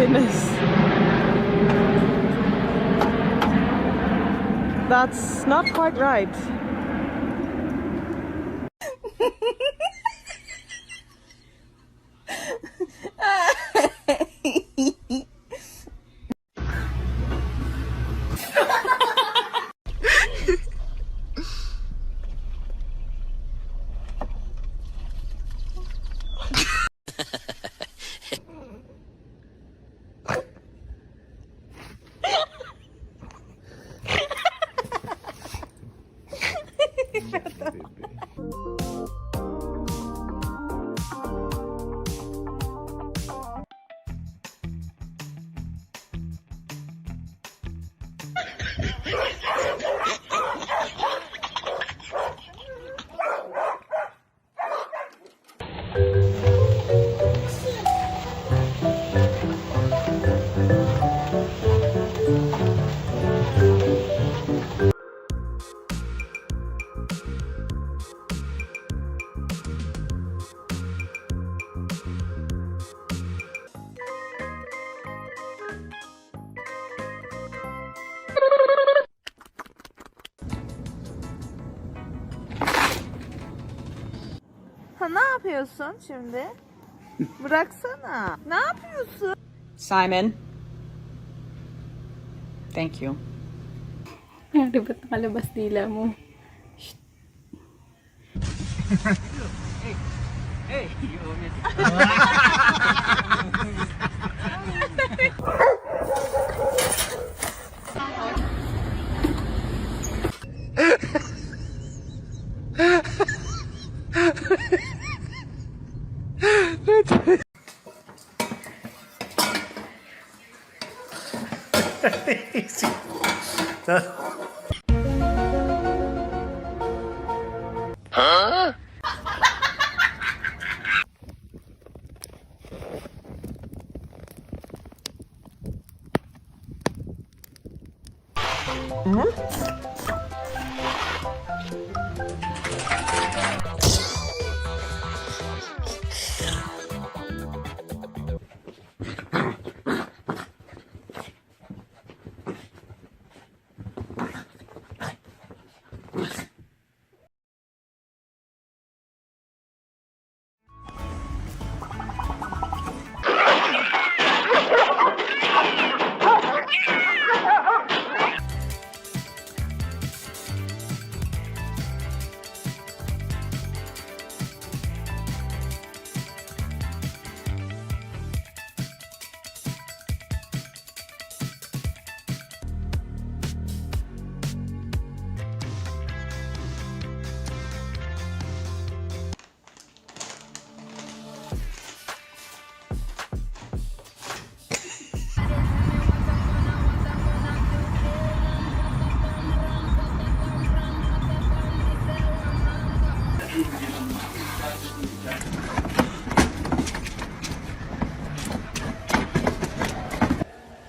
goodness. That's not quite right. Ne yapıyorsun şimdi? Bıraksana. Ne yapıyorsun? Simon. Thank you. Di ba't nakalabas dila mo? Hey, you owe me. Huh?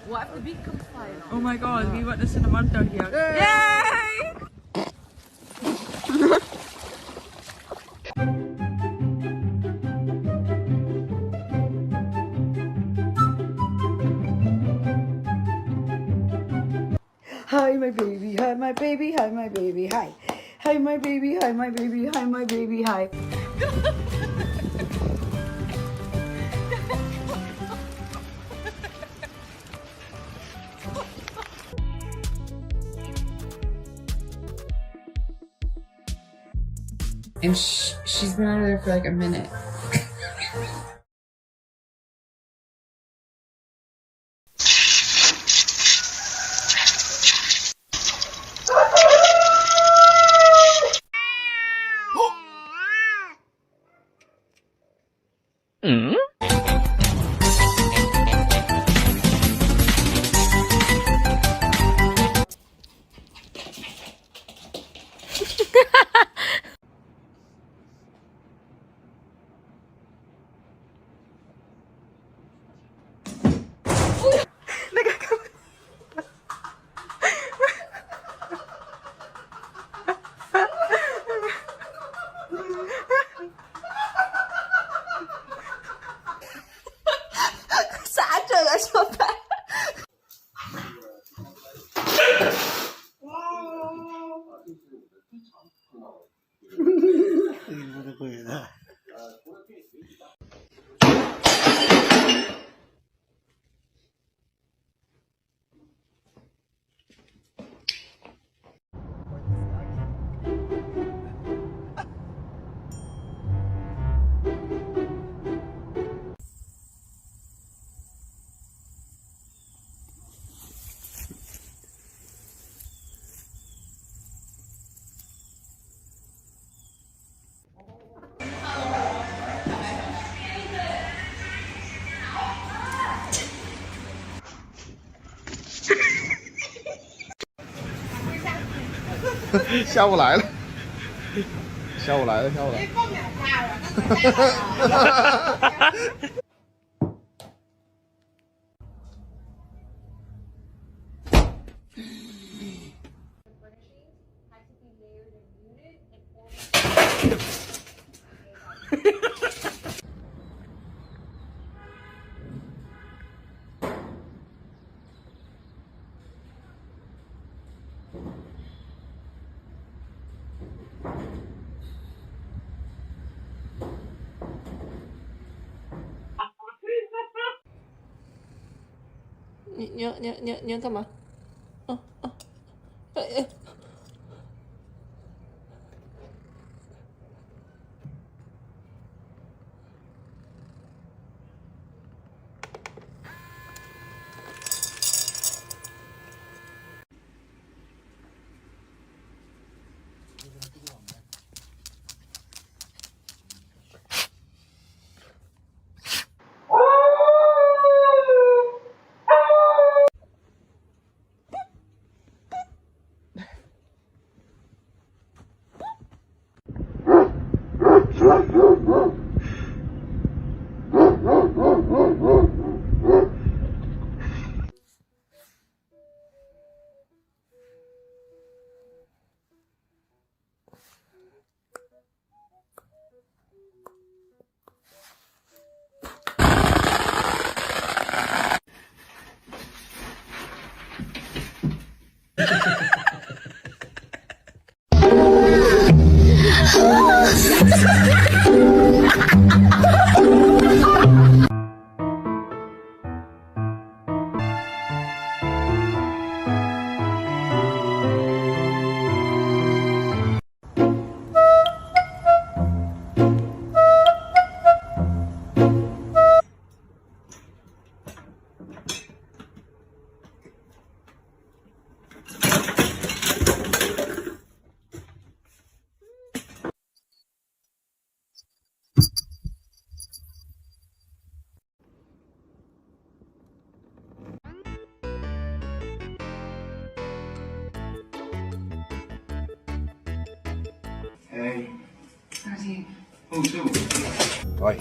What if the beat comes flying? Oh my god, we went to cinema down here. Yay! Hi my baby, hi my baby, hi my baby, hi. Hi my baby, hi my baby, hi my baby, hi. And she's been out of there for like a minute. Saan siya? 不得鬼的。下午来了，下午来了，下午来了。你要干嘛？Hey. How's he? Oh, too. Right.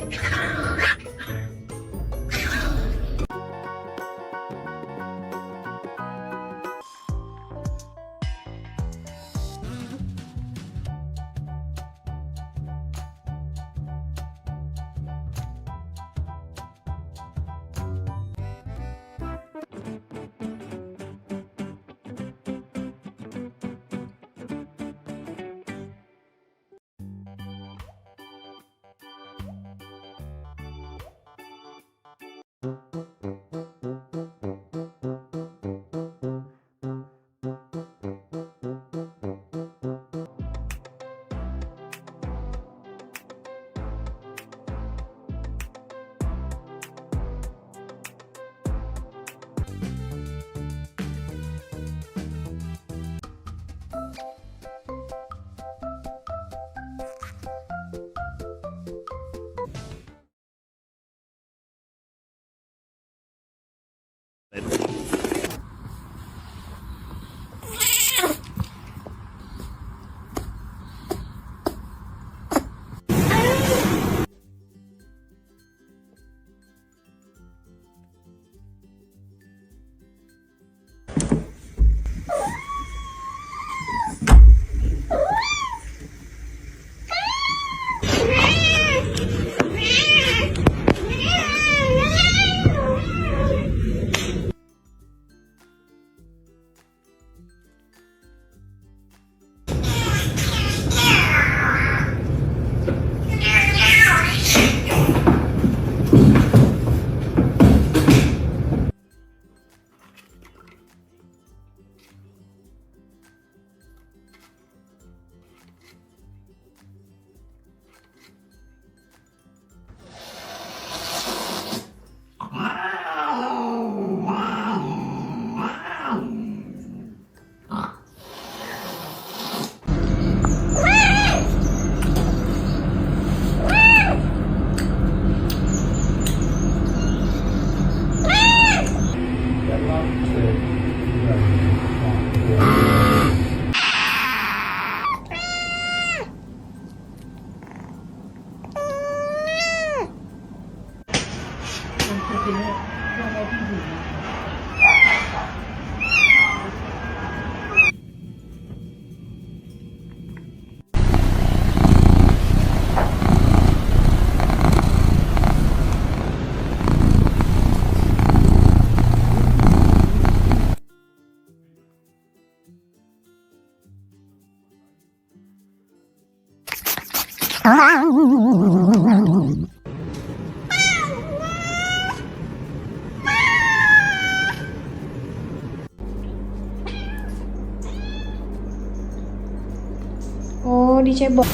Oh, dicebok.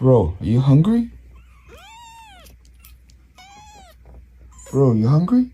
Bro, are you hungry? Bro, you hungry?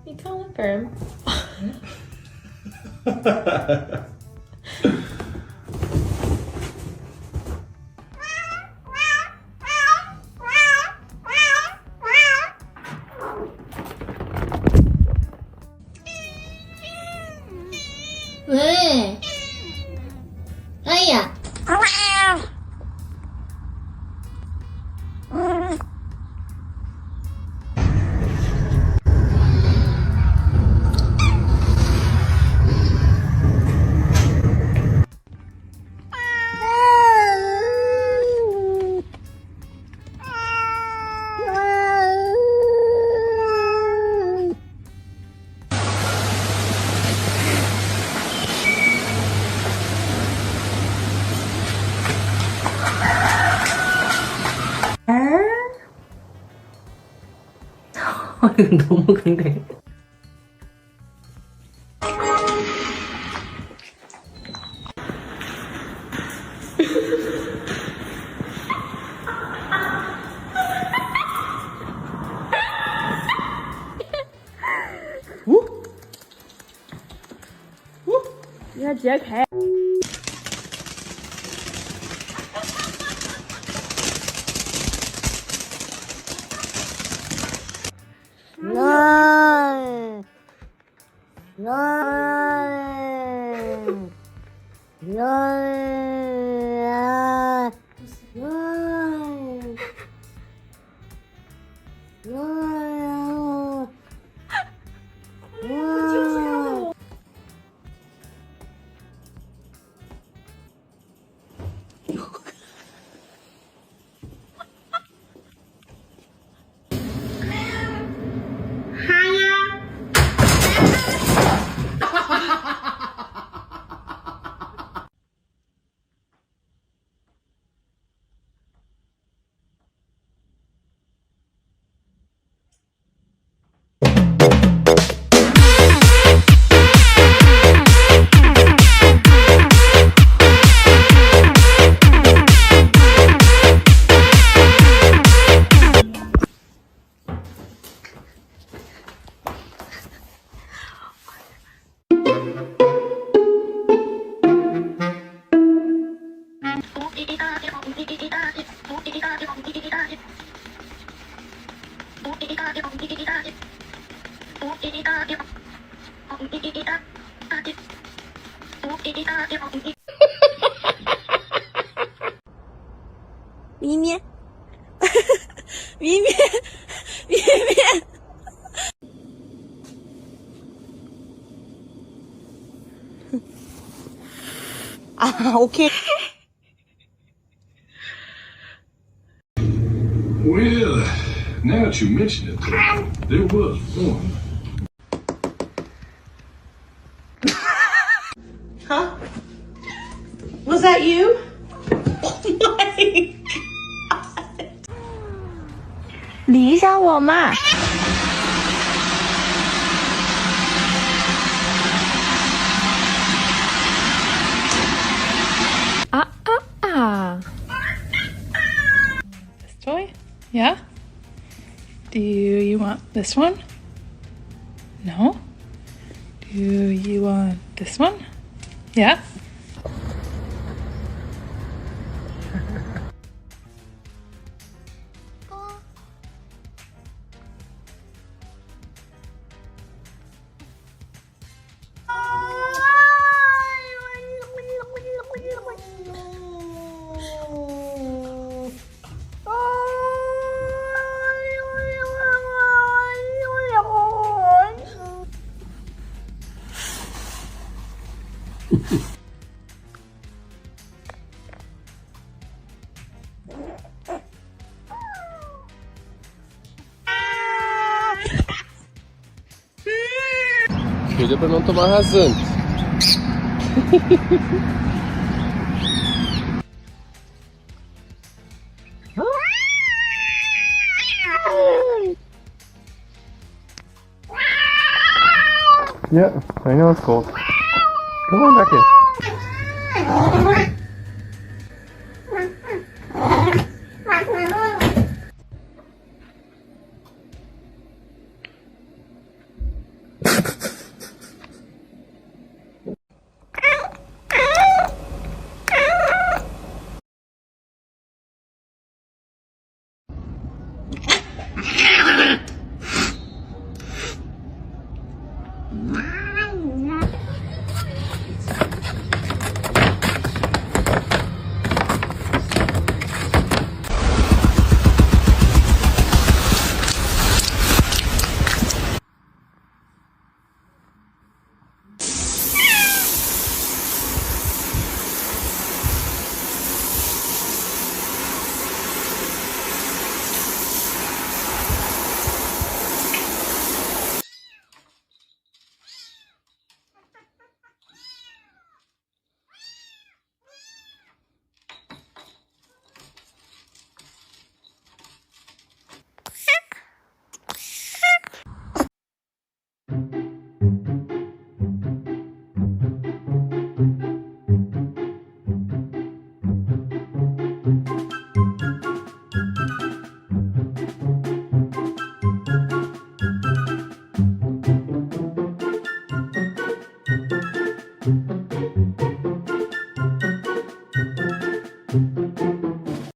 You call it firm. 왜? 아야. 이건 너무 근데. 야, 진짜 개. 咪咪，咪咪，咪咪。啊，OK。Well, now that you mention it, there was one. Huh? Was that you? Oh my. 理一下我嘛。This toy? Yeah? Do you want this one? No? Do you want this one? Yeah? Cuide pra não tomar rasante. Yeah, I know it's cold. Come on back in.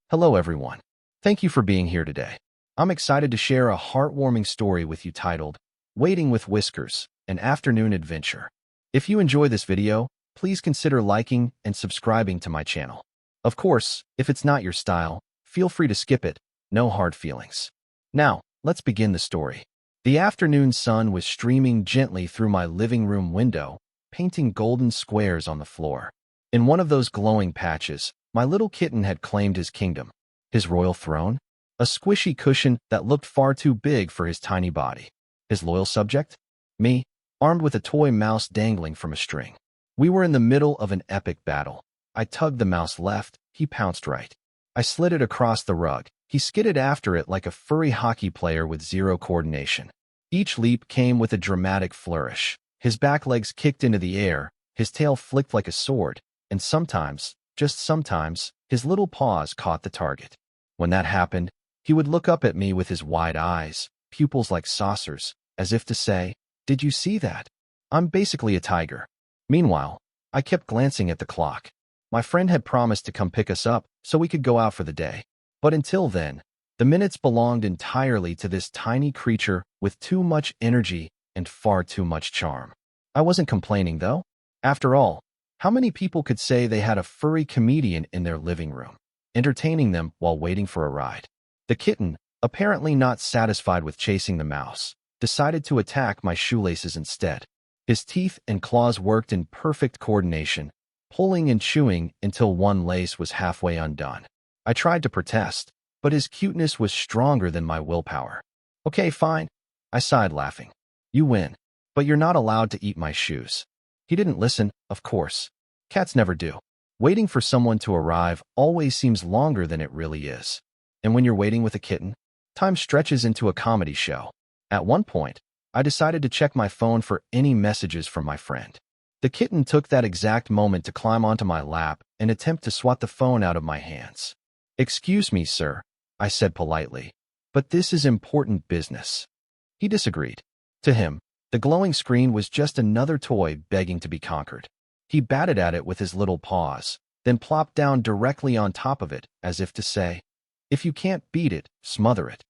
Hello everyone. Thank you for being here today. I'm excited to share a heartwarming story with you titled, Waiting with Whiskers, An Afternoon Adventure. If you enjoy this video, please consider liking and subscribing to my channel. Of course, if it's not your style, feel free to skip it, no hard feelings. Now, let's begin the story. The afternoon sun was streaming gently through my living room window, painting golden squares on the floor. In one of those glowing patches, my little kitten had claimed his kingdom. His royal throne? A squishy cushion that looked far too big for his tiny body. His loyal subject? Me, armed with a toy mouse dangling from a string. We were in the middle of an epic battle. I tugged the mouse left, he pounced right. I slid it across the rug. He skidded after it like a furry hockey player with zero coordination. Each leap came with a dramatic flourish. His back legs kicked into the air, his tail flicked like a sword, and sometimes, just sometimes, his little paws caught the target. When that happened, he would look up at me with his wide eyes, pupils like saucers, as if to say, "Did you see that? I'm basically a tiger." Meanwhile, I kept glancing at the clock. My friend had promised to come pick us up so we could go out for the day. But until then, the minutes belonged entirely to this tiny creature with too much energy and far too much charm. I wasn't complaining, though. After all, how many people could say they had a furry comedian in their living room, entertaining them while waiting for a ride? The kitten, apparently not satisfied with chasing the mouse, decided to attack my shoelaces instead. His teeth and claws worked in perfect coordination, pulling and chewing until one lace was halfway undone. I tried to protest, but his cuteness was stronger than my willpower. "Okay, fine," I sighed, laughing. "You win, but you're not allowed to eat my shoes." He didn't listen, of course. Cats never do. Waiting for someone to arrive always seems longer than it really is. And when you're waiting with a kitten, time stretches into a comedy show. At one point, I decided to check my phone for any messages from my friend. The kitten took that exact moment to climb onto my lap and attempt to swat the phone out of my hands. "Excuse me, sir," I said politely, "but this is important business." He disagreed. To him, the glowing screen was just another toy begging to be conquered. He batted at it with his little paws, then plopped down directly on top of it, as if to say, "If you can't beat it, smother it."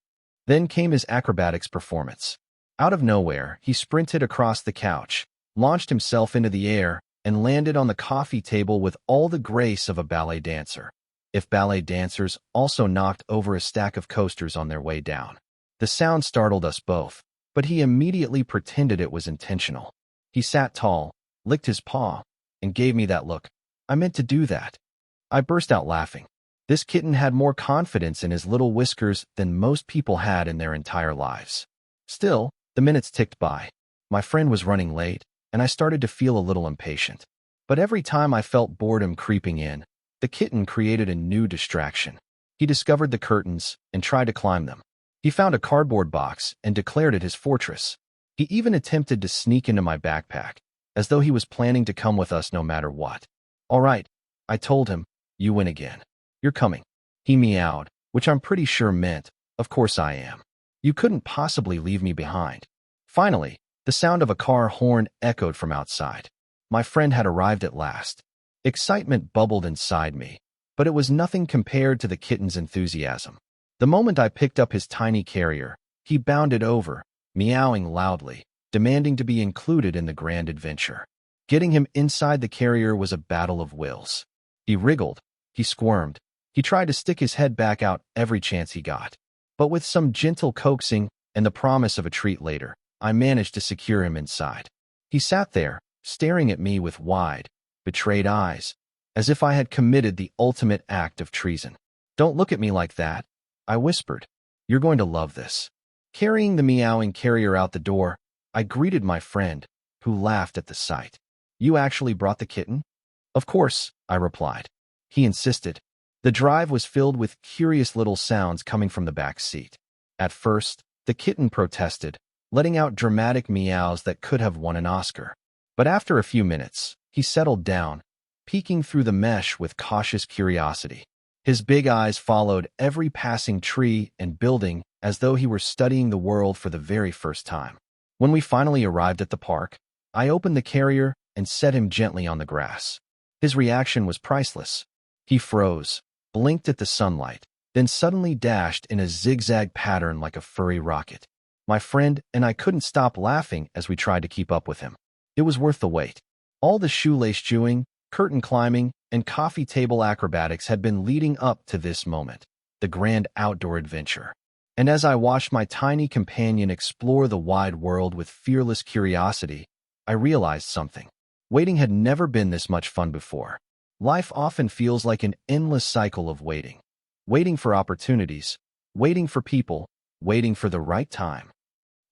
Then came his acrobatics performance. Out of nowhere, he sprinted across the couch, launched himself into the air, and landed on the coffee table with all the grace of a ballet dancer. If ballet dancers also knocked over a stack of coasters on their way down. The sound startled us both, but he immediately pretended it was intentional. He sat tall, licked his paw, and gave me that look. "I meant to do that." I burst out laughing. This kitten had more confidence in his little whiskers than most people had in their entire lives. Still, the minutes ticked by. My friend was running late, and I started to feel a little impatient. But every time I felt boredom creeping in, the kitten created a new distraction. He discovered the curtains and tried to climb them. He found a cardboard box and declared it his fortress. He even attempted to sneak into my backpack, as though he was planning to come with us no matter what. "All right," I told him, "you win again. You're coming." He meowed, which I'm pretty sure meant, "Of course I am. You couldn't possibly leave me behind." Finally, the sound of a car horn echoed from outside. My friend had arrived at last. Excitement bubbled inside me, but it was nothing compared to the kitten's enthusiasm. The moment I picked up his tiny carrier, he bounded over, meowing loudly, demanding to be included in the grand adventure. Getting him inside the carrier was a battle of wills. He wriggled, he squirmed, he tried to stick his head back out every chance he got. But with some gentle coaxing and the promise of a treat later, I managed to secure him inside. He sat there, staring at me with wide, betrayed eyes, as if I had committed the ultimate act of treason. "Don't look at me like that," I whispered. "You're going to love this." Carrying the meowing carrier out the door, I greeted my friend, who laughed at the sight. "You actually brought the kitten?" "Of course," I replied. He insisted. The drive was filled with curious little sounds coming from the back seat. At first, the kitten protested, letting out dramatic meows that could have won an Oscar. But after a few minutes, he settled down, peeking through the mesh with cautious curiosity. His big eyes followed every passing tree and building as though he were studying the world for the very first time. When we finally arrived at the park, I opened the carrier and set him gently on the grass. His reaction was priceless. He froze, blinked at the sunlight, then suddenly dashed in a zigzag pattern like a furry rocket. My friend and I couldn't stop laughing as we tried to keep up with him. It was worth the wait. All the shoelace chewing, curtain climbing, and coffee table acrobatics had been leading up to this moment, the grand outdoor adventure. And as I watched my tiny companion explore the wide world with fearless curiosity, I realized something. Waiting had never been this much fun before. Life often feels like an endless cycle of waiting. Waiting for opportunities, waiting for people, waiting for the right time.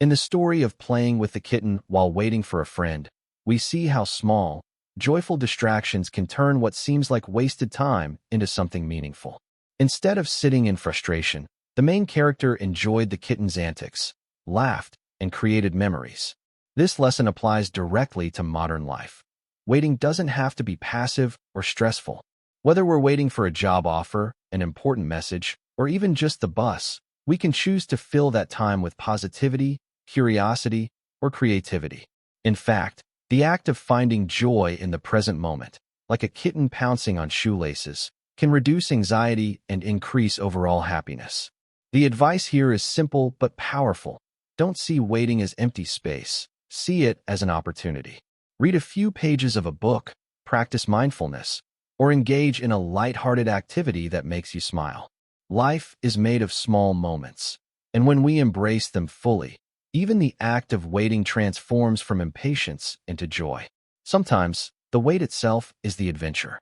In the story of playing with the kitten while waiting for a friend, we see how small, joyful distractions can turn what seems like wasted time into something meaningful. Instead of sitting in frustration, the main character enjoyed the kitten's antics, laughed, and created memories. This lesson applies directly to modern life. Waiting doesn't have to be passive or stressful. Whether we're waiting for a job offer, an important message, or even just the bus, we can choose to fill that time with positivity, curiosity, or creativity. In fact, the act of finding joy in the present moment, like a kitten pouncing on shoelaces, can reduce anxiety and increase overall happiness. The advice here is simple but powerful. Don't see waiting as empty space. See it as an opportunity. Read a few pages of a book, practice mindfulness, or engage in a lighthearted activity that makes you smile. Life is made of small moments, and when we embrace them fully, even the act of waiting transforms from impatience into joy. Sometimes, the wait itself is the adventure.